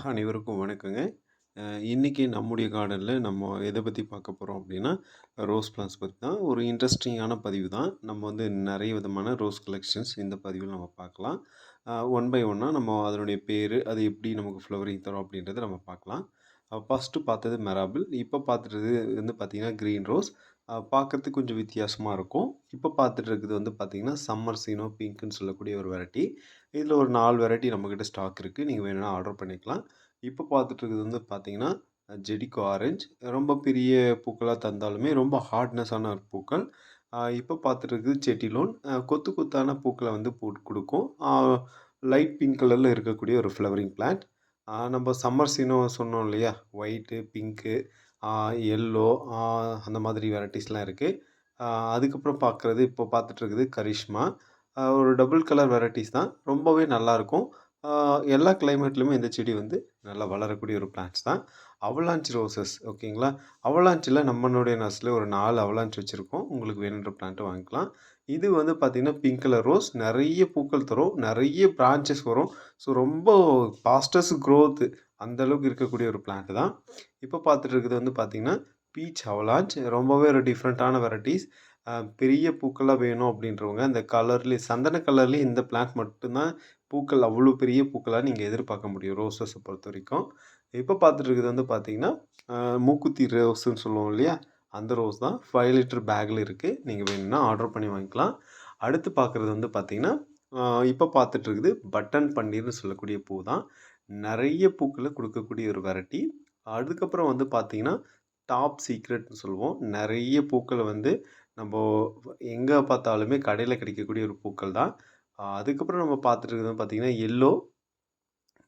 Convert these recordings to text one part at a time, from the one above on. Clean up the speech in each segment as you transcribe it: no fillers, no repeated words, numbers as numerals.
அனைவருக்கும் வணக்கங்க. அ இன்னைக்கு நம்முடைய கார்டன்ல நம்ம எத பத்தி பார்க்க போறோம் அப்படின்னா, ரோஸ் பிளான்ட்ஸ் பத்தி தான். ஒரு இன்ட்ரஸ்டிங்கான பதிவு தான். நம்ம வந்து நெறைய விதமான ரோஸ் கலெக்ஷன்ஸ் இந்த பதிவில நம்ம பார்க்கலாம். ஒன் பை ஒன்னா நம்ம அதனுடைய பேரு, அது எப்படி நமக்கு ஃப்ளவரிங் தரும் அப்படின்றத நம்ம பார்க்கலாம். ஃபர்ஸ்ட்டு பார்த்தது மெராபிள். இப்ப பார்த்துட்டு வந்து பார்த்தீங்கன்னா, கிரீன் ரோஸ். பார்க்கறதுக்கு கொஞ்சம் வித்தியாசமா இருக்கும். இப்ப பார்த்துட்டு இருக்கிறது வந்து பார்த்தீங்கன்னா, சம்மர் சீனோ பிங்க்ன்னு சொல்லக்கூடிய ஒரு வெரைட்டி. இதில ஒரு 4 வெரைட்டி நம்மகிட்ட ஸ்டாக் இருக்கு. நீங்க வேணும்னா ஆர்டர் பண்ணிக்கலாம். இப்போ பார்த்துட்டு இருக்கிறது வந்து பார்த்தீங்கன்னா, ஜெடிகோ ஆரஞ்ச். ரொம்ப பெரிய பூக்களா தந்தாலுமே ரொம்ப ஹார்ட்னஸான பூக்கள். இப்போ பார்த்துட்டு இருக்குது செட்டிலோன். கொத்து கொத்தான பூக்கள வந்து போட்டு குடுக்கும். லைட் பிங்க் கலர்ல இருக்கக்கூடிய ஒரு ஃப்ளவரிங் பிளான்ட். நம்ம சம்மர் சீனோ சொன்னோம் இல்லையா? ஒயிட்டு, பிங்க்கு, ஆ எல்லோ, ஆ அந்த மாதிரி வெரைட்டீஸ்லாம் இருக்கு. அ அதுக்கப்புறம் பார்க்குறது இப்போ பார்த்துட்டு இருக்குது கரிஷ்மா. ஒரு டபுள் கலர் வெரைட்டீஸ் தான். ரொம்பவே நல்லாயிருக்கும். ஆ எல்லா கிளைமேட்லயுமே இந்த செடி வந்து நல்லா வளரக்கூடிய ஒரு பிளான்ட்ஸ் தான். அவலாஞ்ச் ரோசஸ் ஓகேங்களா? அவலாஞ்சில நம்மளுடைய நர்சரில ஒரு 4 அவலாஞ்ச் வச்சிருக்கோம். உங்களுக்கு வேணுன்ற பிளான்ட் வாங்கிக்கலாம். இது வந்து பார்த்தீங்கன்னா, பிங்க் கலர் ரோஸ். நெறைய பூக்கள் தரும். நெறைய பிரான்ச்சஸ் வரும். ஸோ ரொம்ப ஃபாஸ்டஸ்ட் குரோத் அந்த அளவுக்கு இருக்கக்கூடிய ஒரு பிளான்ட் தான். இப்போ பார்த்துட்டு இருக்கிறது வந்து பார்த்தீங்கன்னா, பீச் அவலாஞ்ச். ரொம்பவே ஒரு டிஃப்ரெண்ட்டான வெரைட்டீஸ். அ பெரிய பூக்களா வேணும் அப்படின்றவங்க, அந்த கலர்லேயே சந்தன கலர்லேயே இந்த பிளான்ட் மட்டும் தான் பூக்கள் அவ்வளோ பெரிய பூக்களா நீங்க எதிர்பார்க்க முடியும் ரோஸஸ பொறுத்தவரைக்கும். இப்போ பார்த்துட்டு இருக்கிறது வந்து பார்த்தீங்கன்னா, அ மூக்குத்தி ரோஸ்ன்னு சொல்லுவோம் இல்லையா? அந்த ரோஸ் தான் 5 லிட்டர் பேக்ல இருக்கு. நீங்க வேணும்னா ஆர்டர் பண்ணி வாங்கிக்கலாம். அடுத்து பார்க்குறது வந்து பார்த்தீங்கன்னா, அ இப்போ பார்த்துட்டு இருக்குது பட்டன் பன்னீர்னு சொல்லக்கூடிய பூ தான். நெறைய பூக்கள குடுக்கக்கூடிய ஒரு வெரைட்டி. அதுக்கப்புறம் வந்து பார்த்தீங்கன்னா, டாப் சீக்ரெட்ன்னு சொல்லுவோம். நெறைய பூக்கள வந்து நம்போ எங்க பார்த்தாலுமே கடையில கிடைக்கக்கூடிய ஒரு பூக்கள் தான். அதுக்கப்புறம் நம்ம பார்த்துட்டு இருக்கிறது பார்த்தீங்கன்னா, எல்லோ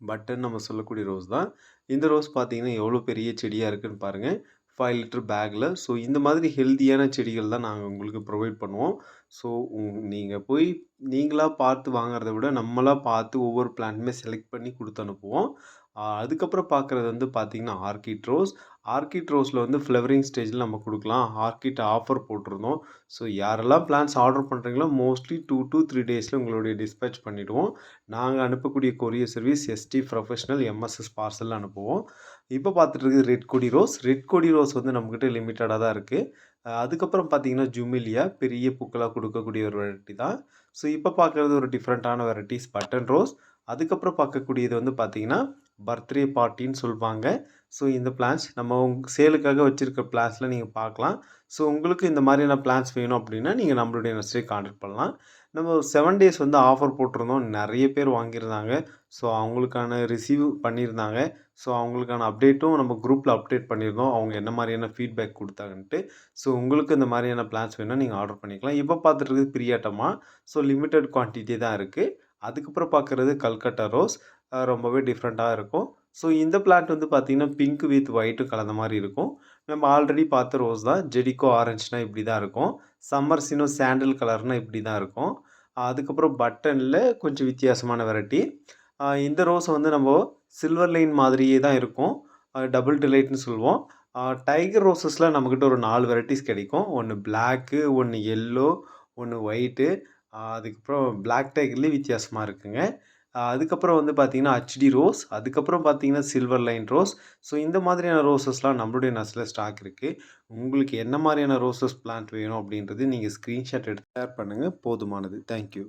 பட்டன் நம்ம சொல்லக்கூடிய ரோஸ் தான். இந்த ரோஸ் பார்த்தீங்கன்னா, எவ்வளோ பெரிய செடியா இருக்குன்னு பாருங்க. 5 லிட்டர் பேக்ல. ஸோ இந்த மாதிரி ஹெல்தியான செடிகள் தான் நாங்க உங்களுக்கு ப்ரொவைட் பண்ணுவோம். ஸோ நீங்க போய் நீங்களா பார்த்து வாங்குறத விட, நம்மளா பார்த்து ஒவ்வொரு பிளான்ட்டுமே செலக்ட் பண்ணி குடுத்து அனுப்புவோம். அதுக்கப்புறம் பார்க்குறது வந்து பார்த்தீங்கன்னா, ஆர்க்கிட் ரோஸ். ஆர்க்கிட் ரோஸ்ல வந்து ஃப்ளவரிங் ஸ்டேஜ்ல நம்ம குடுக்கலாம். ஆர்க்கிட் ஆஃபர் போட்டிருந்தோம். ஸோ யாரெல்லாம் பிளான்ட்ஸ் ஆர்டர் பண்றீங்களோ, மோஸ்ட்லி 2 டூ 3 டேஸ்ல உங்களுடைய டிஸ்பேட்ச் பண்ணிடுவோம். நாங்க அனுப்பக்கூடிய courier service ST professional MSS பார்சல்ல அனுப்புவோம். இப்போ பார்த்துட்டு இருக்குது ரெட் கொடி ரோஸ். ரெட் கொடி ரோஸ் வந்து நம்மகிட்ட லிமிட்டடா தான் இருக்கு. அதுக்கப்புறம் பார்த்தீங்கன்னா, ஜுமிலியா பெரிய பூக்களா குடுக்கக்கூடிய ஒரு வெரைட்டி தான். ஸோ இப்போ பார்க்குறது ஒரு டிஃப்ரெண்ட்டான வெரைட்டீஸ் பட்டன் ரோஸ். அதுக்கப்புறம் பார்க்கக்கூடியது வந்து பார்த்தீங்கன்னா, பர்த்டே பார்ட்டின்னு சொல்வாங்க. ஸோ இந்த பிளான்ட்ஸ் நம்ம சேலுக்காக வச்சிருக்க பிளான்ட்ஸ்ல நீங்க பார்க்கலாம். ஸோ உங்களுக்கு இந்த மாதிரியான பிளான்ட்ஸ் வேணும் அப்படின்னா, நீங்க நம்மளுடைய நர்சரியை கான்டாக்ட் பண்ணலாம். நம்ம ஒரு 7 டேஸ் வந்து ஆஃபர் போட்டிருந்தோம். நெறைய பேர் வாங்கியிருந்தாங்க. ஸோ அவங்களுக்கான ரிசீவ் பண்ணியிருந்தாங்க. ஸோ அவங்களுக்கான அப்டேட்டும் நம்ம குரூப்ல அப்டேட் பண்ணியிருந்தோம். அவங்க என்ன மாரியான ஃபீட்பேக் குடுத்தாங்கன்ட்டு. ஸோ உங்களுக்கு இந்த மாரியான பிளான்ஸ் வேணும்னா நீங்க ஆர்டர் பண்ணிக்கலாம். இப்ப பார்த்துட்டு இருக்கிறது பிரியாட்டமா. ஸோ லிமிட்டட் குவான்டிட்டி தான் இருக்கு. அதுக்கப்புறம் பார்க்குறது கல்கட்டா ரோஸ். ரொம்பவே டிஃப்ரெண்ட்டா இருக்கும். ஸோ இந்த பிளான்ட் வந்து பார்த்தீங்கன்னா, பிங்க் வித் ஒயிட்டும் கலந்த மாரி இருக்கும். நம்ம ஆல்ரெடி பார்த்த ரோஸ் தான். ஜெடிகோ ஆரஞ்சுனா இப்படி தான் இருக்கும். சம்மர் சினோ சாண்டல் கலர்னா இப்படி தான் இருக்கும். அதுக்கப்புறம் பட்டன்ல கொஞ்சம் வித்தியாசமான வெரைட்டி. இந்த ரோஸ் வந்து நம்போ சில்வர் லைன் மாதிரியே தான் இருக்கும். டபுள் டிலைட்ன்னு சொல்லுவோம். டைகர் ரோசஸ்ல நம்மகிட்ட ஒரு 4 வெரைட்டீஸ் கிடைக்கும். ஒண்ணு பிளாக்கு, ஒண்ணு எல்லோ, ஒண்ணு ஒயிட்டு. அதுக்கப்புறம் பிளாக் டைகர்லேயே வித்தியாசமா இருக்குங்க. அதுக்கப்புறம் வந்து பார்த்தீங்கன்னா, ஹச்டி ரோஸ். அதுக்கப்புறம் பார்த்தீங்கன்னா, சில்வர் லைன் ரோஸ். ஸோ இந்த மாதிரியான ரோசஸ்லாம் நம்மளுடைய நர்சரில ஸ்டாக் இருக்கு. உங்களுக்கு என்ன மாரியான ரோசஸ் பிளான்ட் வேணும் அப்படின்றது நீங்க ஸ்கிரீன்ஷாட் எடுத்து ஷேர் பண்ணுங்க போதுமானது. Thank you.